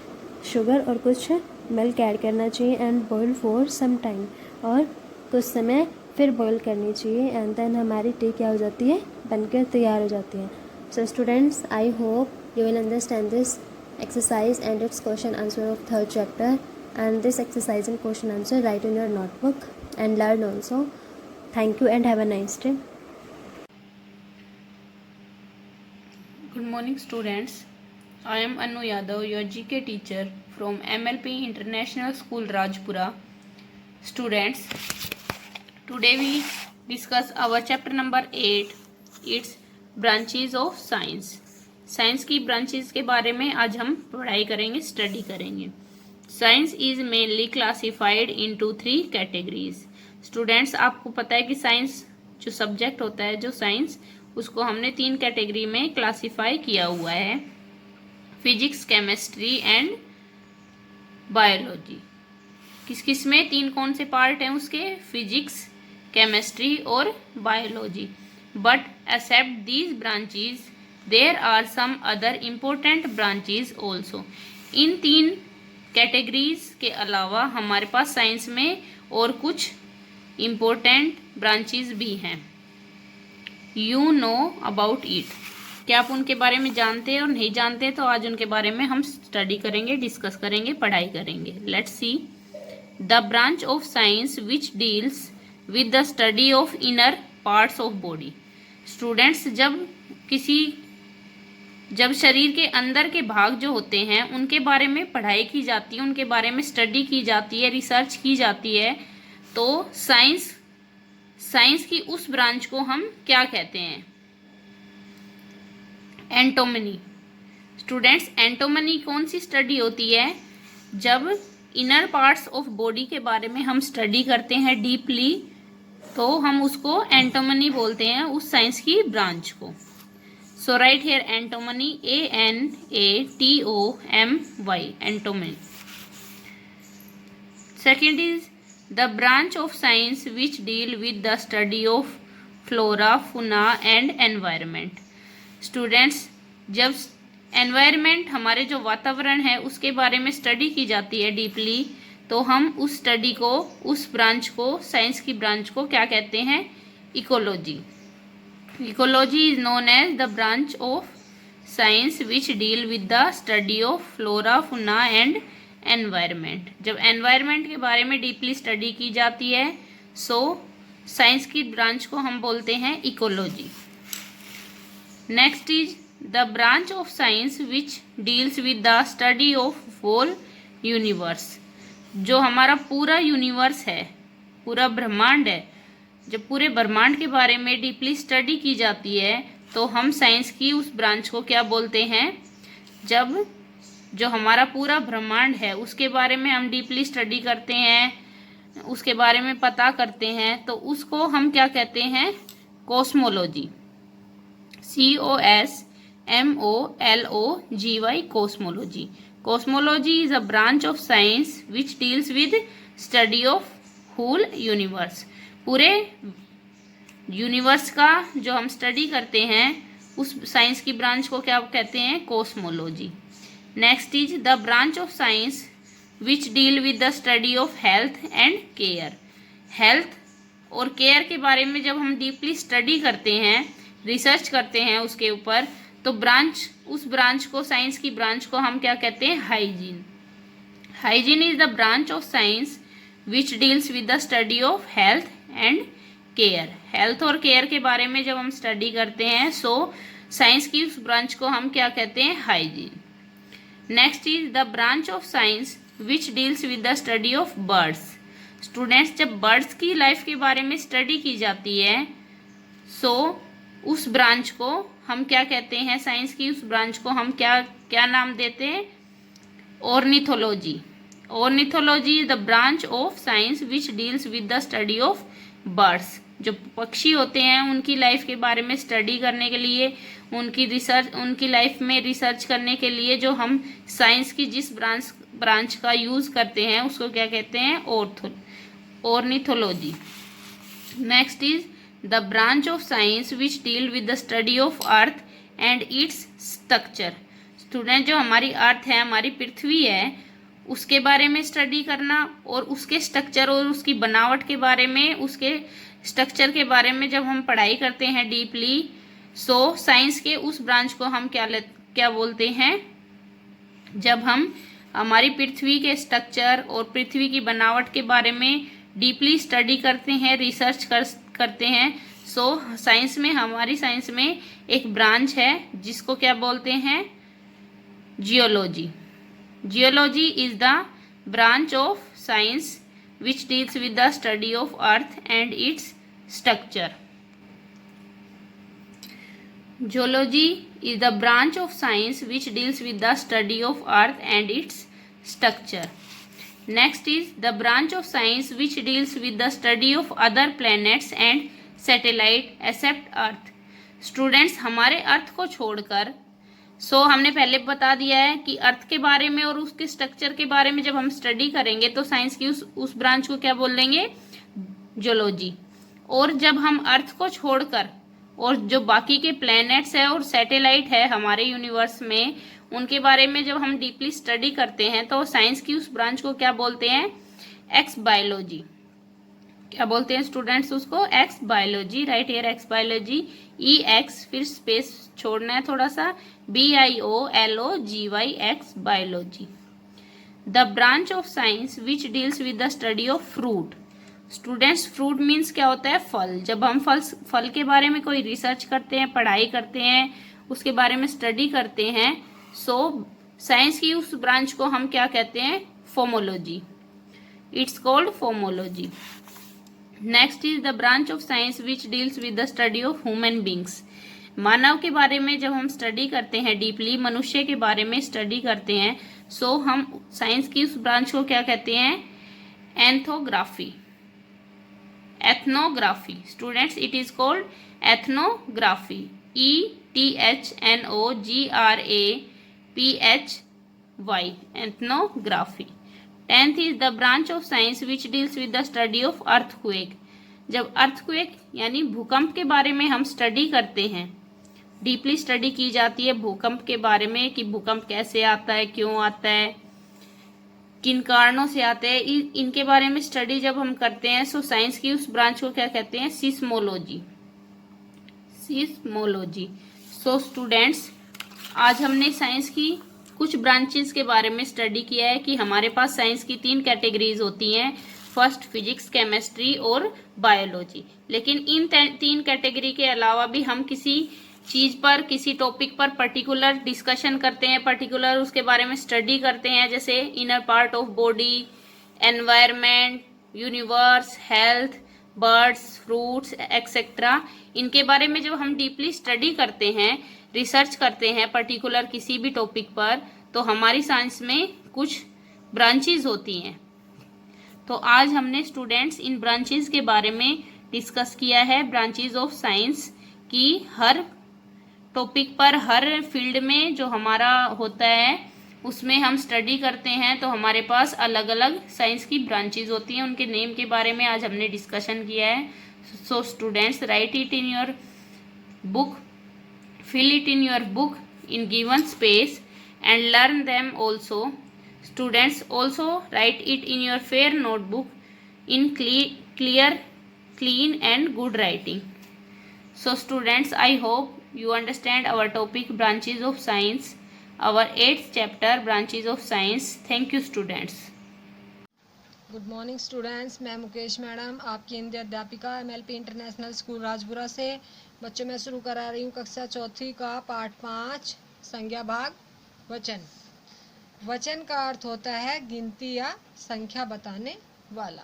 शुगर और कुछ मिल्क ऐड करना चाहिए and boil for some time, और कुछ समय फिर बॉईल करनी चाहिए एंड देन हमारी टी क्या हो जाती है, बनकर तैयार हो जाती है। So students, I hope you will understand this exercise and its question answer of third chapter, and this exercise and question answer write in your notebook and learn also. Thank you and have a nice day. Good morning students. I am Anu Yadav, your GK teacher from MLP International School Rajpura. Students, today we discuss our chapter number 8, its branches of science. Science की branches के बारे में आज हम पढ़ाई करेंगे, study करेंगे। Science is mainly classified into 3 categories. Students, आपको पता है कि साइंस जो सब्जेक्ट होता है, जो साइंस, उसको हमने 3 कैटेगरी में क्लासिफाई किया हुआ है, फिजिक्स, केमिस्ट्री एंड बायोलॉजी। किस किस में 3 कौन से पार्ट हैं उसके? फिजिक्स, केमिस्ट्री और biology. But except these branches there are some other important branches also. इन 3 कैटेगरीज के अलावा हमारे पास साइंस में और कुछ इम्पोर्टेंट ब्रांचेज भी हैं। You know about it. क्या आप उनके बारे में जानते हैं और नहीं जानते? तो आज उनके बारे में हम स्टडी करेंगे, डिस्कस करेंगे, पढ़ाई करेंगे। Let's see. The branch of science which deals with the study of inner parts of body. Students, जब शरीर के अंदर के भाग जो होते हैं उनके बारे में पढ़ाई की जाती है, उनके बारे में स्टडी की जाती है, रिसर्च की जाती है, तो साइंस की उस ब्रांच को हम क्या कहते हैं? एंटोमनी। स्टूडेंट्स, एंटोमनी कौन सी स्टडी होती है? जब इनर पार्ट्स ऑफ बॉडी के बारे में हम स्टडी करते हैं डीपली, तो हम उसको एंटोमनी बोलते हैं, उस साइंस की ब्रांच को। So write here antomony, ANATOMY, antomony. Second is the branch of science which deal with the study of flora, fauna and environment. Students, जब environment, हमारे जो वातावरण है, उसके बारे में स्टडी की जाती है डीपली, तो हम उस स्टडी को, उस ब्रांच को, साइंस की ब्रांच को क्या कहते हैं? Ecology. Ecology is known as the branch of science which deal with the study of flora, fauna and environment. जब environment के बारे में डीपली स्टडी की जाती है, सो साइंस की ब्रांच को हम बोलते हैं ecology. Next is the branch of science which deals with the study of whole universe. जो हमारा पूरा यूनिवर्स है, पूरा ब्रह्मांड है, जब पूरे ब्रह्मांड के बारे में डीपली स्टडी की जाती है, तो हम साइंस की उस ब्रांच को क्या बोलते हैं? जब जो हमारा पूरा ब्रह्मांड है उसके बारे में हम डीपली स्टडी करते हैं, उसके बारे में पता करते हैं, तो उसको हम क्या कहते हैं? Cosmology. COSMOLOGY, cosmology. Cosmology is a branch of science which deals with study of whole universe. पूरे यूनिवर्स का जो हम स्टडी करते हैं, उस साइंस की ब्रांच को क्या कहते हैं? Cosmology. Next is the branch of science which deal with the study of health and care. Health और केयर के बारे में जब हम डीपली स्टडी करते हैं, रिसर्च करते हैं उसके ऊपर, तो उस ब्रांच को, साइंस की ब्रांच को हम क्या कहते हैं? Hygiene. Hygiene is the branch of science which deals with the study of health and care. Health और केयर के बारे में जब हम स्टडी करते हैं, सो साइंस की उस ब्रांच को हम क्या कहते हैं? Hygiene. Next is the branch of science which deals with the study of birds. Students, जब बर्ड्स की लाइफ के बारे में स्टडी की जाती है, सो उस ब्रांच को हम क्या कहते हैं? साइंस की उस ब्रांच को हम क्या नाम देते हैं? Ornithology. Ornithology is the branch of science which deals with the study of birds. जो पक्षी होते हैं उनकी लाइफ के बारे में स्टडी करने के लिए, उनकी लाइफ में रिसर्च करने के लिए जो हम साइंस की जिस ब्रांच का यूज करते हैं, उसको क्या कहते हैं? Ornithology. Next is the branch of science which deal with the study of earth and its structure. Student, जो हमारी अर्थ है, हमारी पृथ्वी है, उसके बारे में स्टडी करना और उसके स्ट्रक्चर और उसकी बनावट के बारे में, उसके स्ट्रक्चर के बारे में जब हम पढ़ाई करते हैं डीपली, सो साइंस के उस ब्रांच को हम क्या बोलते हैं? जब हम हमारी पृथ्वी के स्ट्रक्चर और पृथ्वी की बनावट के बारे में डीपली स्टडी करते हैं, रिसर्च करते हैं, सो साइंस में, हमारी साइंस में एक ब्रांच है जिसको क्या बोलते हैं? Geology. Geology is the branch of science which deals with the study of earth and its structure. Geology is the branch of science which deals with the study of earth and its structure. Next is the branch of science which deals with the study of other planets and satellite except earth. Students, हमारे अर्थ को छोड़कर, हमने पहले बता दिया है कि अर्थ के बारे में और उसके स्ट्रक्चर के बारे में जब हम स्टडी करेंगे तो साइंस की उस ब्रांच को क्या बोल देंगे? जियोलॉजी. और जब हम अर्थ को छोड़कर और जो बाकी के प्लैनेट्स है और सैटेलाइट है हमारे यूनिवर्स में, उनके बारे में जब हम डीपली स्टडी करते हैं तो साइंस की उस ब्रांच को क्या बोलते हैं? X biology. क्या बोलते हैं स्टूडेंट्स उसको? X biology. Right here x biology. E x, फिर स्पेस छोड़ना है थोड़ा सा, BIOLOGY, x biology. The branch of science which deals with the study of fruit. Students, fruit means क्या होता है? फल. जब हम फल के बारे में कोई रिसर्च करते हैं, पढ़ाई करते हैं, उसके बारे में स्टडी करते हैं, सो साइंस की उस ब्रांच को हम क्या कहते हैं? फोमोलॉजी. इट्स कॉल्ड फोमोलॉजी. Next is the branch of science which deals with the study of human beings. मानव के बारे में जब हम स्टडी करते हैं डीपली, मनुष्य के बारे में स्टडी करते हैं, सो हम साइंस की उस ब्रांच को क्या कहते हैं? Ethnography. Ethnography. Students, it is called ethnography. ETHNOGRAPHY. Ethnography. 10th is the branch of science which deals with the study of earthquake. जब अर्थक्वेक यानी भूकंप के बारे में हम स्टडी करते हैं, डीपली स्टडी की जाती है भूकंप के बारे में कि भूकंप कैसे आता है, क्यों आता है, किन कारणों से आते हैं, इनके बारे में स्टडी जब हम करते हैं, सो साइंस की उस ब्रांच को क्या कहते हैं? सिस्मोलॉजी. सिस्मोलॉजी. सो स्टूडेंट्स, आज हमने साइंस की कुछ ब्रांचेस के बारे में स्टडी किया है कि हमारे पास साइंस की 3 कैटेगरीज होती हैं, फर्स्ट फिजिक्स, केमिस्ट्री और बायोलॉजी. लेकिन इन 3 कैटेगरी के अलावा भी हम किसी चीज पर, किसी टॉपिक पर पर्टिकुलर डिस्कशन करते हैं, पर्टिकुलर उसके बारे में स्टडी करते हैं, जैसे inner part of body, environment, universe, health, birds, fruits etcetera. इनके बारे में जब हम डीपली स्टडी करते हैं, रिसर्च करते हैं पर्टिकुलर किसी भी टॉपिक पर, तो हमारी साइंस में कुछ ब्रांचेस होती हैं. तो आज हमने स्टूडेंट्स इन ब्रांचेस के बारे में डिस्कस किया है. ब्रांचेस ऑफ साइंस की हर टॉपिक पर, हर फील्ड में जो हमारा होता है उसमें हम स्टडी करते हैं, तो हमारे पास अलग अलग साइंस की ब्रांचेस होती हैं. उनके नेम के बारे में आज हमने डिस्कशन किया है. So students, right it in your book, fill it in your book in given space and learn them also. Students, also write it in your fair notebook in clear, clean and good writing. So students, I hope you understand our topic branches of science, our 8th chapter branches of science. Thank you students. Good morning students, मैं Mukesh madam, आपकी हिंदी अध्यापिका MLP international school Rajpura से. बच्चों, मैं शुरू करा रही हूँ कक्षा 4 का पाठ 5, संज्ञा भाग वचन. वचन का अर्थ होता है गिनती या संख्या बताने वाला.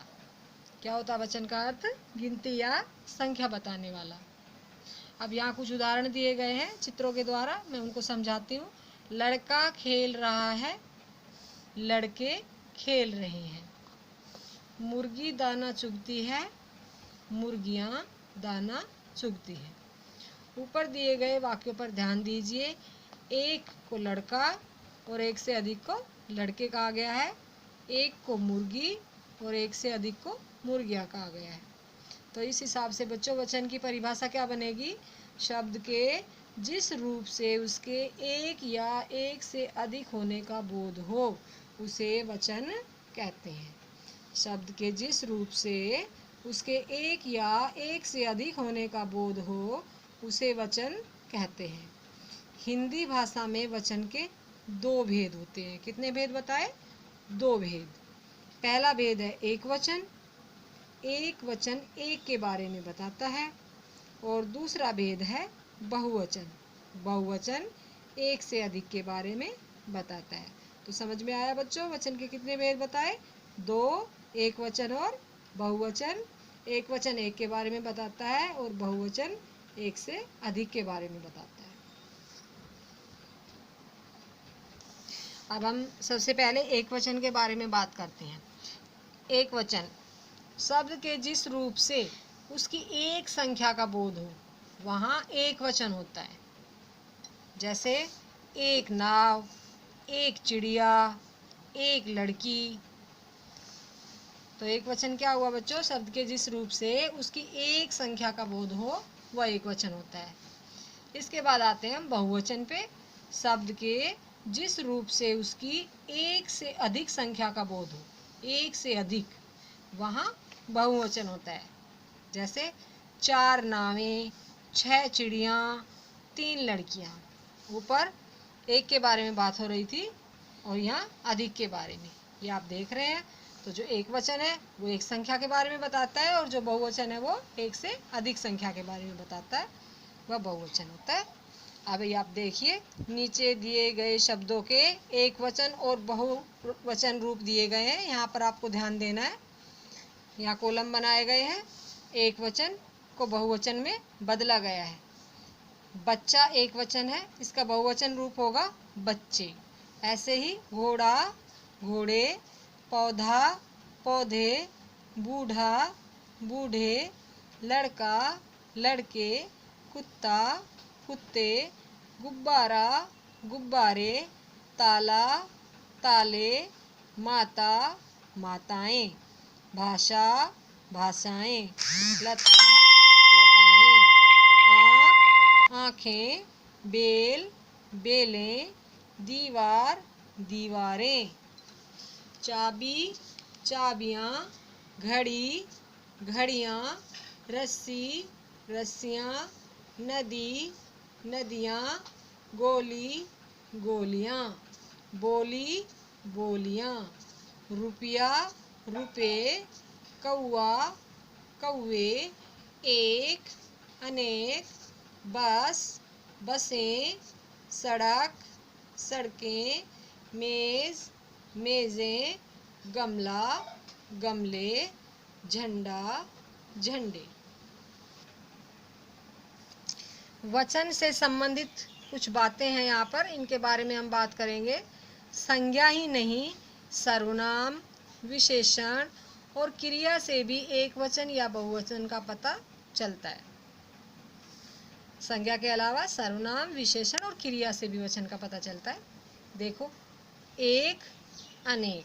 क्या होता है वचन का अर्थ? गिनती या संख्या बताने वाला. अब यहाँ कुछ उदाहरण दिए गए हैं चित्रों के द्वारा, मैं उनको समझाती हूँ. लड़का खेल रहा है, लड़के खेल रहे हैं. मुर्गी दाना चुगती है, मुर्गियाँ दाना चुगती है. ऊपर दिए गए वाक्यों पर ध्यान दीजिए. एक को लड़का और एक से अधिक को लड़के कहा गया है. एक को मुर्गी और एक से अधिक को मुर्गियाँ कहा गया है. तो इस हिसाब से बच्चों वचन की परिभाषा क्या बनेगी? शब्द के जिस रूप से उसके एक या एक से अधिक होने का बोध हो उसे वचन कहते हैं। शब्द के जिस रूप से उसके एक या एक से अधिक होने का बोध हो उसे वचन कहते हैं। हिंदी भाषा में वचन के दो भेद होते हैं। कितने भेद बताए? दो भेद। पहला भेद है एक वचन। एक वचन एक के बारे में बताता है। और दूसरा भेद है बहुवचन। बहुवचन एक से अधिक के बारे में बताता है। तो समझ में आया बच्चों, वचन के कितने भेद बताए? दो, एक वचन और बहुवचन। एक वचन एक के बारे में बताता है और बहुवचन एक से अधिक के बारे में बताता है। अब हम सबसे पहले एक वचन के बारे में बात करते हैं। एक वचन शब्द के जिस रूप से उसकी एक संख्या का बोध हो वहाँ एक वचन होता है। जैसे एक नाव, एक चिड़िया, एक लड़की। तो एक वचन क्या हुआ बच्चों? शब्द के जिस रूप से उसकी एक संख्या का बोध हो वह एक वचन होता है। इसके बाद आते हैं हम बहुवचन पे। शब्द के जिस रूप से उसकी एक से अधिक संख्या का बोध हो, एक से अधिक, वहाँ बहुवचन होता है। जैसे 4 नावें, 6 चिड़ियाँ, 3 लड़कियाँ। ऊपर एक के बारे में बात हो रही थी और यहाँ अधिक के बारे में। ये आप देख रहे हैं। तो जो एक वचन है वो एक संख्या के बारे में बताता है और जो बहुवचन है वो एक से अधिक संख्या के बारे में बताता है, वह बहुवचन होता है। अब ये आप देखिए, नीचे दिए गए शब्दों के एक वचन और बहुवचन रूप दिए गए हैं। यहाँ पर आपको ध्यान देना है। यहाँ कॉलम बनाए गए हैं। एक वचन को बहुवचन में बदला गया है। बच्चा एक वचन है, इसका बहुवचन रूप होगा बच्चे। ऐसे ही घोड़ा, घोड़े, पौधा, पौधे, बूढ़ा, बूढ़े, लड़का, लड़के, कुत्ता, कुत्ते, गुब्बारा, गुब्बारे, ताला, ताले, माता, माताएं, भाषा, भाषाएं, लता, लताएं, आँख, आँखें, बेल, बेलें, दीवार, दीवारें, चाबी, चाबियाँ, घड़ी, घड़ियाँ, रस्सी, रस्सियाँ, नदी, नदियाँ, गोली, गोलियाँ, बोली, बोलियाँ, रुपया, रुपए, कौआ, कौवे, एक, अनेक, बस, बसें, सड़क, सड़कें, मेज़, मेज़ें, गमला, गमले, झंडा, झंडे। वचन से संबंधित कुछ बातें हैं यहाँ पर, इनके बारे में हम बात करेंगे। संज्ञा ही नहीं, सर्वनाम, विशेषण और क्रिया से भी एक वचन या बहुवचन का पता चलता है। संज्ञा के अलावा सर्वनाम, विशेषण और क्रिया से भी वचन का पता चलता है। देखो, एक, अनेक।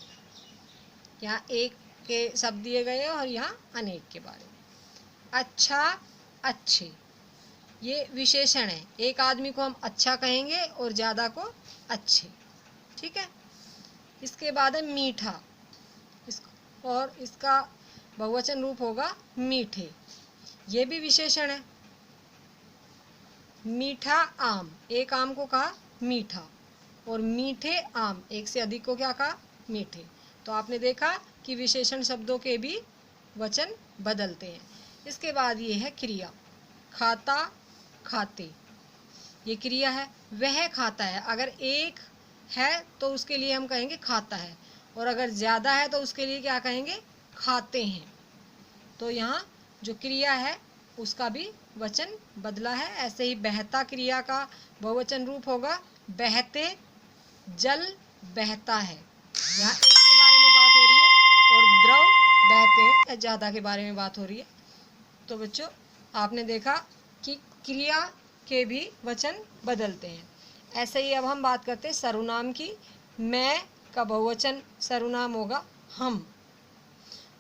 यहाँ एक के शब्द दिए गए और यहाँ अनेक के बारे में। अच्छा, अच्छे, ये विशेषण है। एक आदमी को हम अच्छा कहेंगे और ज़्यादा को अच्छे। ठीक है। इसके बाद है मीठा, और इसका बहुवचन रूप होगा मीठे। ये भी विशेषण है। मीठा आम, एक आम को कहा मीठा, और मीठे आम, एक से अधिक को क्या कहा? मीठे। तो आपने देखा कि विशेषण शब्दों के भी वचन बदलते हैं। इसके बाद ये है क्रिया। खाता, खाते, ये क्रिया है। वह खाता है, अगर एक है तो उसके लिए हम कहेंगे खाता है, और अगर ज़्यादा है तो उसके लिए क्या कहेंगे? खाते हैं। तो यहाँ जो क्रिया है उसका भी वचन बदला है। ऐसे ही बहता क्रिया का बहुवचन रूप होगा बहते, जल बहता है। यहाँ एक के बारे में बात हो रही है और द्रव बहते ज़्यादा के बारे में बात हो रही है। तो बच्चों, आपने देखा कि क्रिया के भी वचन बदलते हैं। ऐसे ही अब हम बात करते हैं सर्वनाम की। मैं का बहुवचन सर्वनाम होगा हम,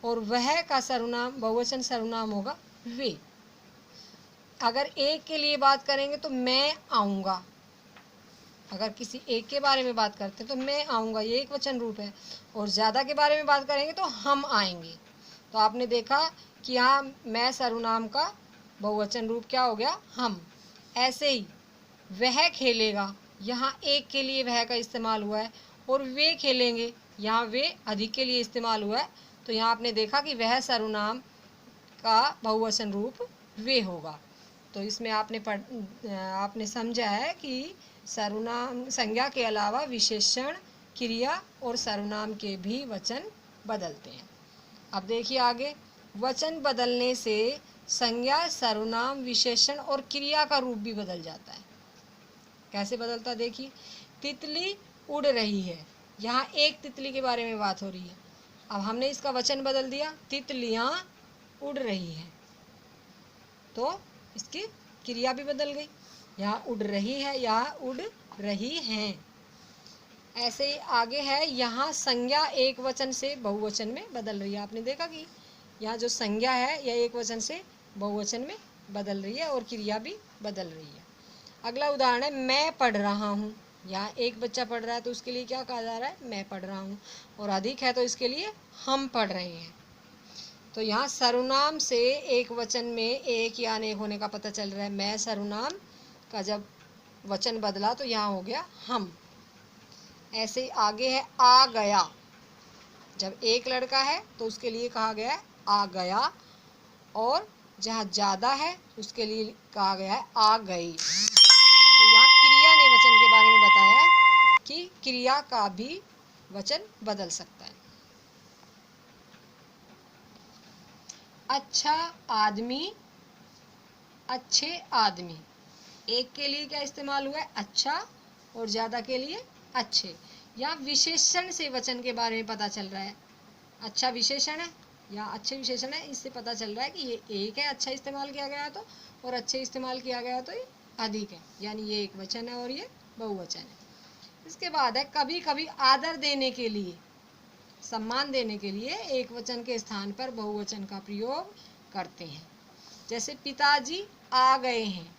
और वह का सर्वनाम बहुवचन सर्वनाम होगा वे। अगर एक के लिए बात करेंगे तो मैं आऊँगा, अगर किसी एक के बारे में बात करते हैं तो मैं आऊँगा, ये एक वचन रूप है। और ज़्यादा के बारे में बात करेंगे तो हम आएंगे। तो आपने देखा कि यहाँ मैं सर्वनाम का बहुवचन रूप क्या हो गया, हम। ऐसे ही वह खेलेगा, यहाँ एक के लिए वह का इस्तेमाल हुआ है, और वे खेलेंगे, यहाँ वे अधिक के लिए इस्तेमाल हुआ है। तो यहाँ आपने देखा कि वह सर्वनाम का बहुवचन रूप वे होगा। तो इसमें आपने समझा है कि सर्वनाम संज्ञा के अलावा विशेषण, क्रिया और सर्वनाम के भी वचन बदलते हैं। अब देखिए आगे, वचन बदलने से संज्ञा, सर्वनाम, विशेषण और क्रिया का रूप भी बदल जाता है। कैसे बदलता देखिए, तितली उड़ रही है, यहाँ एक तितली के बारे में बात हो रही है। अब हमने इसका वचन बदल दिया, तितलियाँ उड़ रही हैं, तो इसकी क्रिया भी बदल गई, यहाँ उड़ रही है, यहाँ उड़ रही हैं। ऐसे ही आगे है, यहाँ संज्ञा एक वचन से बहुवचन में बदल रही है। आपने देखा कि यहाँ जो संज्ञा है यह एक वचन से बहुवचन में बदल रही है और क्रिया भी बदल रही है। अगला उदाहरण है, मैं पढ़ रहा हूँ। यहाँ एक बच्चा पढ़ रहा है तो उसके लिए क्या कहा जा रहा है, मैं पढ़ रहा हूँ। और अधिक है तो इसके लिए हम पढ़ रहे हैं। तो यहाँ सर्वनाम से एक वचन में एक या अनेक होने का पता चल रहा है। मैं सर्वनाम का जब वचन बदला तो यहाँ हो गया हम। ऐसे ही आगे है, आ गया। जब एक लड़का है तो उसके लिए कहा गया है आ गया, और जहाँ ज़्यादा है उसके लिए कहा गया है आ गई। तो यहाँ क्रिया ने वचन के बारे में बताया है कि क्रिया का भी वचन बदल सकता है। अच्छा आदमी, अच्छे आदमी। एक के लिए क्या इस्तेमाल हुआ है, अच्छा, और ज़्यादा के लिए अच्छे। यहाँ विशेषण से वचन के बारे में पता चल रहा है। अच्छा विशेषण है या अच्छे विशेषण है, इससे पता चल रहा है कि ये एक है, अच्छा इस्तेमाल किया गया तो, और अच्छे इस्तेमाल किया गया तो ये अधिक है, यानी ये एक वचन है और ये बहुवचन है। इसके बाद है, कभी कभी आदर देने के लिए, सम्मान देने के लिए एक वचन के स्थान पर बहुवचन का प्रयोग करते हैं। जैसे पिताजी आ गए हैं,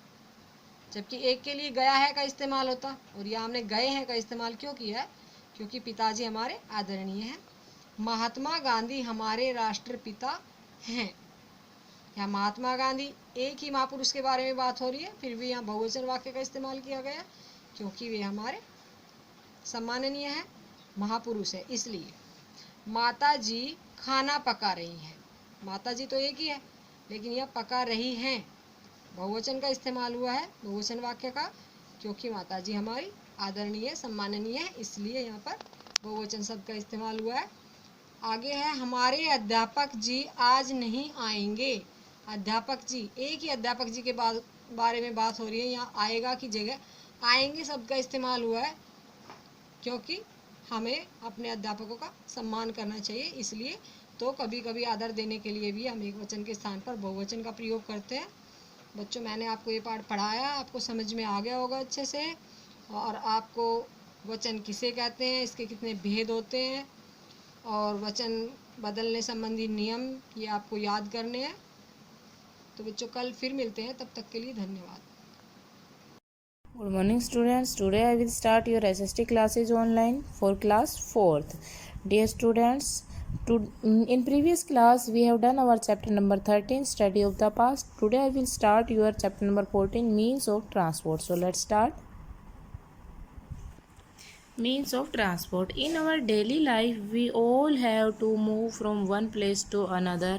जबकि एक के लिए गया है का इस्तेमाल होता, और यहाँ हमने गए हैं का इस्तेमाल क्यों किया है, क्योंकि पिताजी हमारे आदरणीय हैं। महात्मा गांधी हमारे राष्ट्रपिता हैं। यहाँ महात्मा गांधी, एक ही महापुरुष के बारे में बात हो रही है, फिर भी यहाँ बहुवचन वाक्य का इस्तेमाल किया गया है, क्योंकि वे हमारे सम्माननीय हैं, महापुरुष है इसलिए। माता जी खाना पका रही हैं। माता जी तो एक ही है, लेकिन यह पका रही हैं, बहुवचन का इस्तेमाल हुआ है बहुवचन वाक्य का, क्योंकि माता जी हमारी आदरणीय, सम्माननीय है, इसलिए यहाँ पर बहुवचन शब्द का इस्तेमाल हुआ है। आगे है, हमारे अध्यापक जी आज नहीं आएंगे। अध्यापक जी, एक ही अध्यापक जी के बारे में बात हो रही है, यहाँ आएगा की जगह आएंगे शब्द का इस्तेमाल हुआ है, क्योंकि हमें अपने अध्यापकों का सम्मान करना चाहिए, इसलिए। तो कभी कभी आदर देने के लिए भी हम एक वचन के स्थान पर बहुवचन का प्रयोग करते हैं। बच्चों, मैंने आपको ये पाठ पढ़ाया, आपको समझ में आ गया होगा अच्छे से, और आपको वचन किसे कहते हैं, इसके कितने भेद होते हैं, और वचन बदलने संबंधी नियम ये आपको याद करने हैं। तो बच्चों, कल फिर मिलते हैं, तब तक के लिए धन्यवाद। Good morning students. Today I will start your SST classes online for class 4th. Dear students, in previous class we have done our chapter number 13, study of the past. Today I will start your chapter number 14, means of transport. So let's start. Means of transport. In our daily life we all have to move from one place to another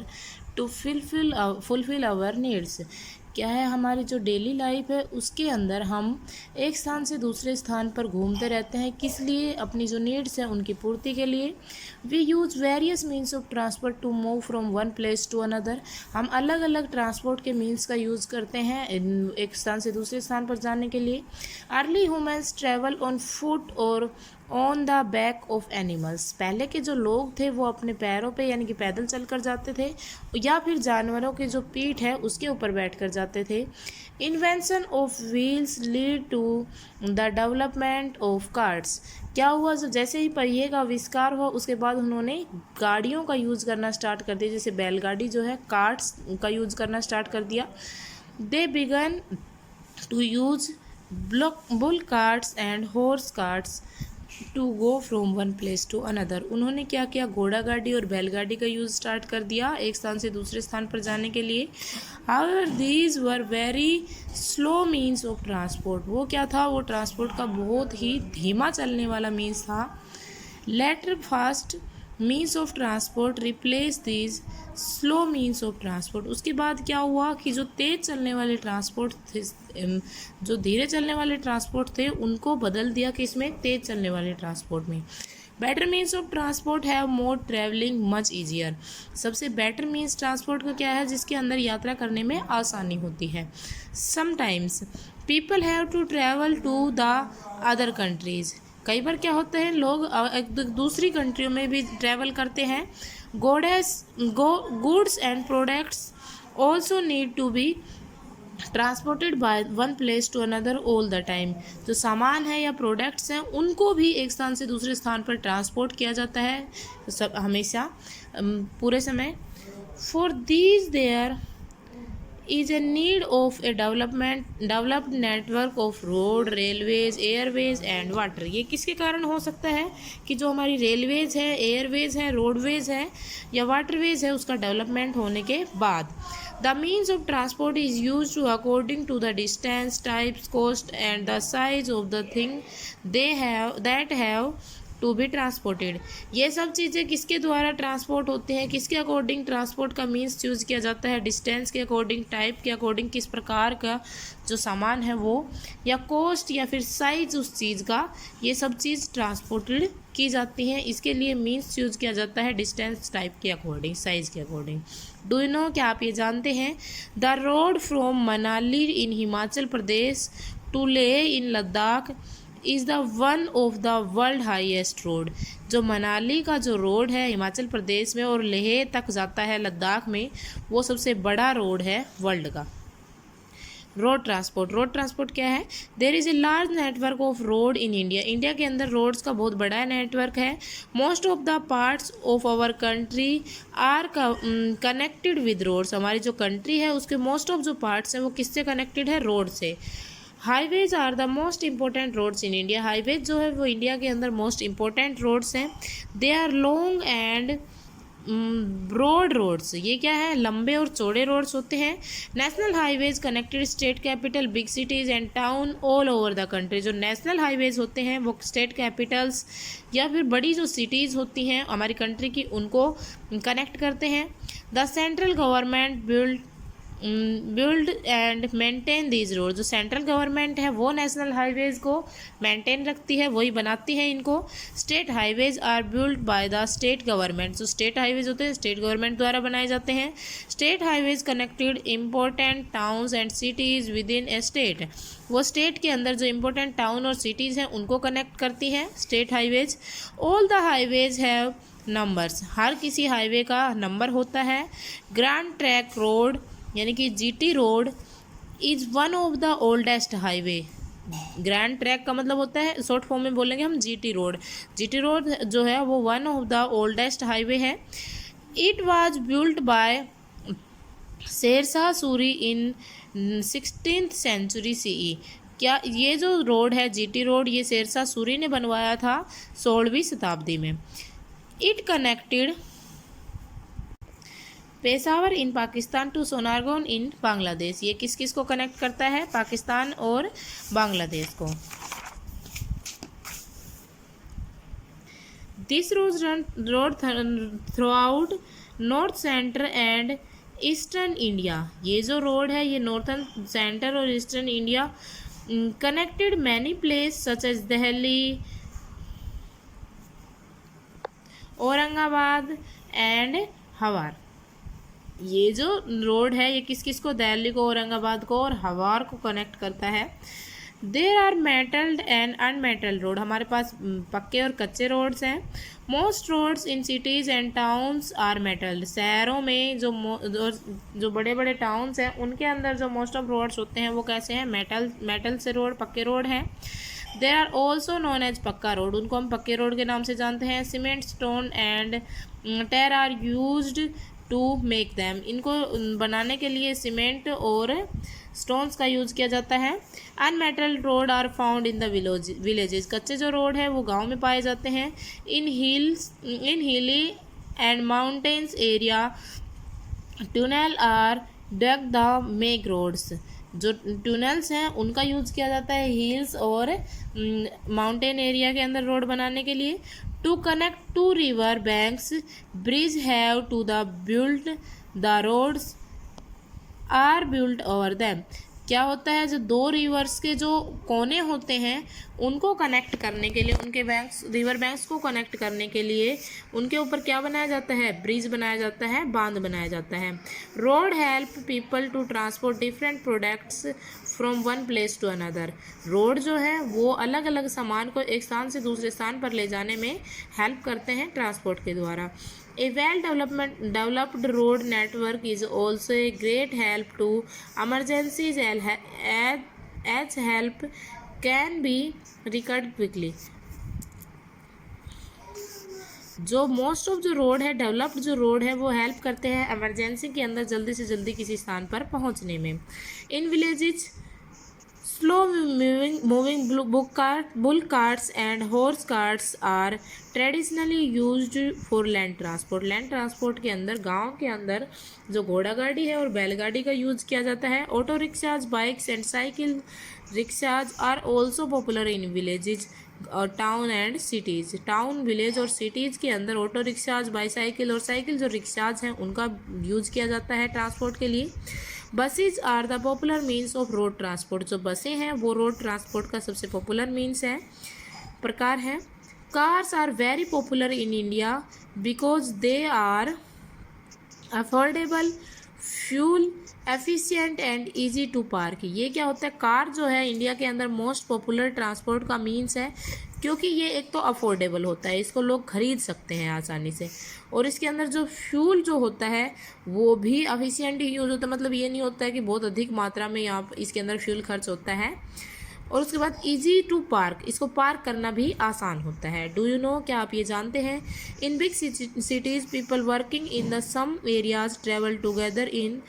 to fulfill our needs. क्या है, हमारी जो daily life है उसके अंदर हम एक स्थान से दूसरे स्थान पर घूमते रहते हैं, किस लिए, अपनी जो नीड्स हैं उनकी पूर्ति के लिए। We use various means of transport to move from one place to another. हम अलग अलग ट्रांसपोर्ट के मीन्स का यूज़ करते हैं एक स्थान से दूसरे स्थान पर जाने के लिए। Early humans travel on foot और on the back of animals. पहले के जो लोग थे वो अपने पैरों पे यानी कि पैदल चल कर जाते थे, या फिर जानवरों की जो पीठ है उसके ऊपर बैठ कर जाते थे। Invention of wheels lead to the development of carts. क्या हुआ, जैसे ही पहिए का आविष्कार हुआ उसके बाद उन्होंने गाड़ियों का यूज़ करना स्टार्ट कर दिया, जैसे बैलगाड़ी जो है, कार्ट्स का यूज़ करना स्टार्ट कर दिया। They began to use bull carts and horse carts to go from one place to another. उन्होंने क्या किया, घोड़ा गाड़ी और बैलगाड़ी का यूज़ स्टार्ट कर दिया एक स्थान से दूसरे स्थान पर जाने के लिए। However these were very slow means of transport. वो क्या था, वो ट्रांसपोर्ट का बहुत ही धीमा चलने वाला मीन्स था। Later fast means of transport replace these slow means of transport. उसके बाद क्या हुआ कि जो तेज़ चलने वाले ट्रांसपोर्ट थे, जो धीरे चलने वाले ट्रांसपोर्ट थे, उनको बदल दिया कि इसमें तेज़ चलने वाले ट्रांसपोर्ट में। Better means of transport have more travelling much easier. सबसे बेटर मीन्स ट्रांसपोर्ट का क्या है, जिसके अंदर यात्रा करने में आसानी होती है। Sometimes people have to travel to the other countries. कई बार क्या होता है, लोग दूसरी कंट्रियों में भी ट्रैवल करते हैं। Goods and products also need to be transported by one place to another all the time. जो सामान है या प्रोडक्ट्स हैं, उनको भी एक स्थान से दूसरे स्थान पर ट्रांसपोर्ट किया जाता है सब हमेशा, पूरे समय। For these there is a need of a developed network of road, railways, airways and water। ये किसके कारण हो सकता है कि जो हमारी रेलवेज है, एयरवेज है, रोडवेज है या वाटरवेज है, उसका डेवलपमेंट होने के बाद। The means of transport is used to according to the distance, types, cost and the size of the thing that have to be transported. ये सब चीज़ें किसके द्वारा ट्रांसपोर्ट होते हैं, किसके अकॉर्डिंग ट्रांसपोर्ट का मीन्स चूज़ किया जाता है, डिस्टेंस के अकॉर्डिंग, टाइप के अकॉर्डिंग, किस प्रकार का जो सामान है वो, या कॉस्ट या फिर साइज उस चीज़ का, ये सब चीज़ ट्रांसपोर्टेड की जाती हैं। इसके लिए मीन्स चूज़ किया जाता है डिस्टेंस, टाइप के अकॉर्डिंग, साइज़ के अकॉर्डिंग। डू यू नो, क्या आप ये जानते हैं, the road from Manali in Himachal Pradesh to Leh in Ladakh is the one of the world highest road. जो मनाली का जो रोड है हिमाचल प्रदेश में और लेह तक जाता है लद्दाख में, वो सबसे बड़ा रोड है वर्ल्ड का। रोड ट्रांसपोर्ट क्या है, there is a large network of road in India. India के अंदर रोड्स का बहुत बड़ा नेटवर्क है। Most of the parts of our country are connected with roads. हमारी जो कंट्री है उसके मोस्ट ऑफ जो पार्ट्स हैं वो किससे कनेक्टेड है, रोड से। Highways are the most important roads in India. Highways जो है वो इंडिया के अंदर मोस्ट इंपॉर्टेंट रोड्स हैं। They are long and broad roads. ये क्या है, लंबे और चौड़े रोड्स होते हैं। National highways connected state capital, big cities and town all over the country. जो नेशनल हाईवेज होते हैं वो स्टेट कैपिटल्स या फिर बड़ी जो सिटीज़ होती हैं हमारी कंट्री की, उनको कनेक्ट करते हैं। The central government build and maintain these road. जो सेंट्रल गवर्नमेंट है वो नेशनल हाईवेज को मेंटेन रखती है, वही बनाती है इनको। State highways are build by the state government. जो स्टेट हाईवेज होते हैं स्टेट गवर्नमेंट द्वारा बनाए जाते हैं। State highways connected important towns and cities within a state. वो स्टेट के अंदर जो इम्पोर्टेंट टाउन और सिटीज़ हैं उनको कनेक्ट करती हैं state highways. All the highways have numbers. हर किसी हाईवे का नंबर होता है। ग्रैंड ट्रैंक रोड यानी कि GT road is one of the oldest highway. Grand track का मतलब होता है, शॉर्ट फॉर्म में बोलेंगे हम, जीटी रोड। जीटी रोड जो है वो one of the oldest highway है। It was built by Sher Shah Suri in 16th century CE। क्या ये जो रोड है जीटी रोड, ये शेरशाह सूरी ने बनवाया था 16वीं शताब्दी में। It connected Peshawar in Pakistan to Sonargaon in Bangladesh. ये किस किस को कनेक्ट करता है, पाकिस्तान और बांग्लादेश को। This road throughout north center and eastern India. ये जो रोड है ये नॉर्थन सेंटर और eastern India connected many place such as Delhi, Aurangabad and Howrah. ये जो रोड है ये किस किस को, दिल्ली को, औरंगाबाद को और हवार को कनेक्ट करता है। There are metalled and unmetalled road. हमारे पास पक्के और कच्चे रोड्स हैं। Most roads in cities and towns are metalled. शहरों में जो बड़े बड़े टाउन्स हैं उनके अंदर जो मोस्ट ऑफ रोड्स होते हैं वो कैसे हैं, मेटल से रोड, पक्के रोड हैं। There are also known as pakka road. उनको हम पक्के रोड के नाम से जानते हैं। Cement, stone and tar are used to make them. इनको बनाने के लिए सीमेंट और स्टोन्स का यूज़ किया जाता है। Unmetalled road are found in the villages, कच्चे जो रोड है वो गांव में पाए जाते हैं। In hilly and mountains area tunnel are dug the make roads, जो टनल्स हैं उनका यूज़ किया जाता है हिल्स और माउंटेन एरिया के अंदर रोड बनाने के लिए। To connect to river banks bridge have to the build the roads are built over dam, क्या होता है जो दो रिवर्स के जो कोने होते हैं उनको कनेक्ट करने के लिए, उनके बैंक्स रिवर बैंक्स को कनेक्ट करने के लिए उनके ऊपर क्या बनाया जाता है, ब्रिज बनाया जाता है, बांध बनाया जाता है। Road help people to transport different products from one place to another, road जो है वो अलग अलग सामान को एक स्थान से दूसरे स्थान पर ले जाने में हेल्प करते हैं ट्रांसपोर्ट के द्वारा। A well-developed road network is also a great help to emergencies as help can be recalled quickly. जो मोस्ट ऑफ जो रोड है, डेवलप्ड जो रोड है वो हेल्प करते हैं इमरजेंसी के अंदर जल्दी से जल्दी किसी स्थान पर पहुंचने में। In villages slow moving bull carts and horse carts are traditionally used for land transport, land transport के अंदर गांव के अंदर जो घोड़ा गाड़ी है और बैलगाड़ी का यूज़ किया जाता है। Auto rickshaws, bikes and cycle rickshaws are also popular in villages और town and cities, town village और सिटीज़ के अंदर ऑटो रिक्शाज, बाईसाइकिल और साइकिल जो रिक्शाज हैं उनका यूज़ किया जाता है ट्रांसपोर्ट के लिए। Buses are the popular means of road transport, जो बसें हैं वो रोड ट्रांसपोर्ट का सबसे पॉपुलर मीन्स है, प्रकार है। Cars are very popular in India because they are affordable, fuel efficient and easy to park. ये क्या होता है, कार जो है इंडिया के अंदर मोस्ट पॉपुलर ट्रांसपोर्ट का मीन्स है क्योंकि ये एक तो अफोर्डेबल होता है, इसको लोग खरीद सकते हैं आसानी से, और इसके अंदर जो फ्यूल जो होता है वो भी एफिशिएंट ही यूज़ होता है, मतलब ये नहीं होता है कि बहुत अधिक मात्रा में यहाँ इसके अंदर फ्यूल खर्च होता है। और उसके बाद इजी टू पार्क, इसको पार्क करना भी आसान होता है। डू यू नो, क्या आप ये जानते हैं, in big cities people working in the some areas travel together in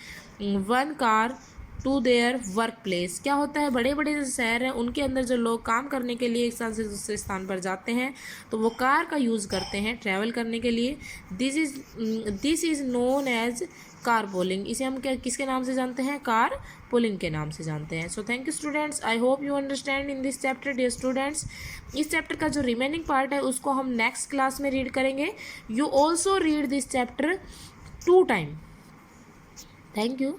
one car to their work place, क्या होता है बड़े बड़े जो शहर हैं उनके अंदर जो लोग काम करने के लिए एक स्थान से दूसरे स्थान पर जाते हैं तो वो कार का यूज़ करते हैं ट्रैवल करने के लिए। This is known as car pooling, इसे हम क्या किसके नाम से जानते हैं, कार पोलिंग के नाम से जानते हैं। So thank you students, I hope you understand in this chapter dear students. इस चैप्टर का जो रिमेनिंग पार्ट है उसको हम नेक्स्ट क्लास में रीड करेंगे। You also read this chapter 2 time. Thank you.